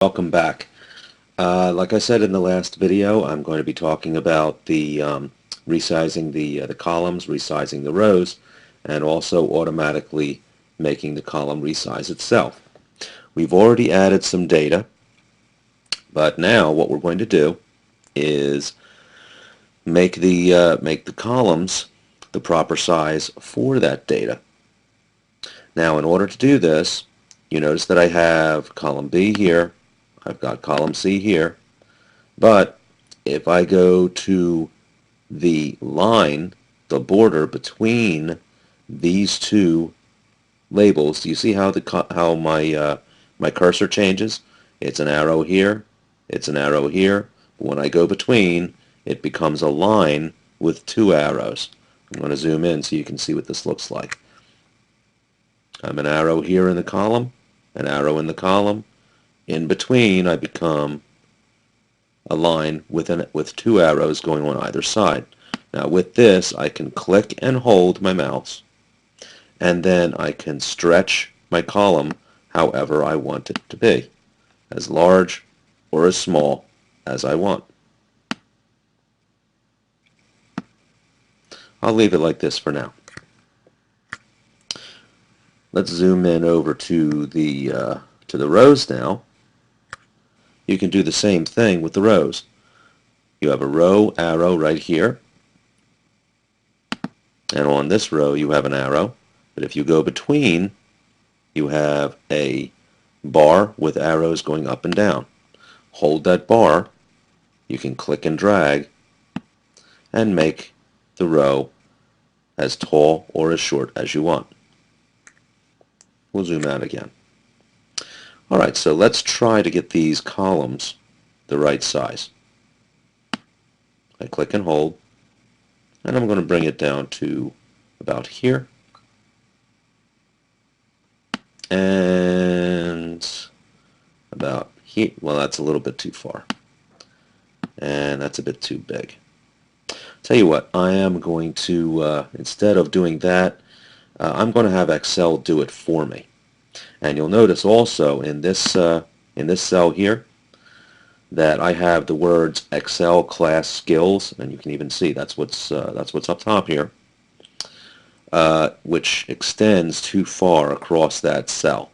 Welcome back. Like I said in the last video, I'm going to be talking about the resizing the columns, resizing the rows, and also automatically making the column resize itself. We've already added some data, but now what we're going to do is make the columns the proper size for that data. Now, in order to do this, you notice that I have column B here, I've got column C here, but if I go to the line, the border between these two labels, do you see how my cursor changes? It's an arrow here, it's an arrow here. But when I go between, it becomes a line with two arrows. I'm going to zoom in so you can see what this looks like. I'm an arrow here in the column, an arrow in the column. In between, I become a line with two arrows going on either side. Now with this, I can click and hold my mouse, and then I can stretch my column however I want it to be, as large or as small as I want. I'll leave it like this for now. Let's zoom in over to the rows now. You can do the same thing with the rows. You have a row arrow right here, and on this row you have an arrow, but if you go between, you have a bar with arrows going up and down. Hold that bar, you can click and drag and make the row as tall or as short as you want. We'll zoom out again. Alright, so let's try to get these columns the right size. I click and hold, and I'm going to bring it down to about here, and about here. Well, that's a little bit too far, and that's a bit too big. Tell you what, I am going to, instead of doing that, I'm going to have Excel do it for me. And you'll notice also in this cell here that I have the words Excel class skills, and you can even see that's what's up top here, which extends too far across that cell.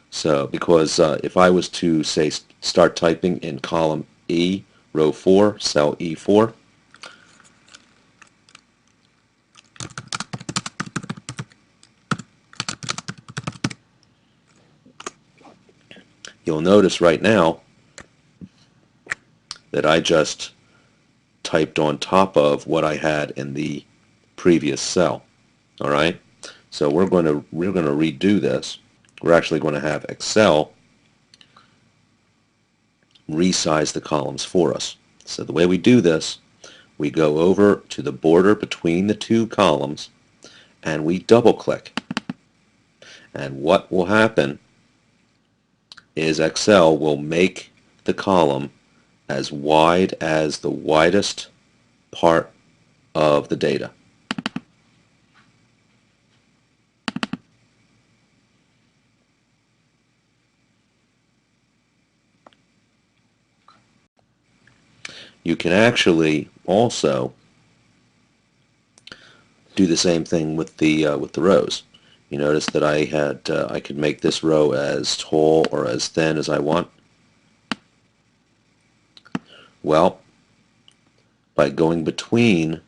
So because if I was to say start typing in column E, row 4, cell E4, you'll notice right now that I just typed on top of what I had in the previous cell. All right, so we're going to redo this. We're actually going to have Excel resize the columns for us. So the way we do this, we go over to the border between the two columns and we double click. And what will happen is Excel will make the column as wide as the widest part of the data. You can actually also do the same thing with the rows. You notice that I could make this row as tall or as thin as I want. Well, by going between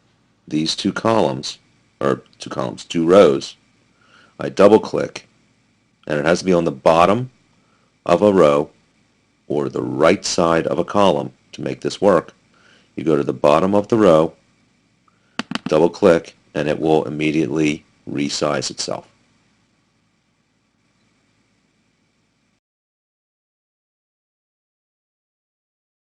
these two columns, two rows, I double click, and it has to be on the bottom of a row or the right side of a column to make this work. You go to the bottom of the row, double click, and it will immediately resize itself.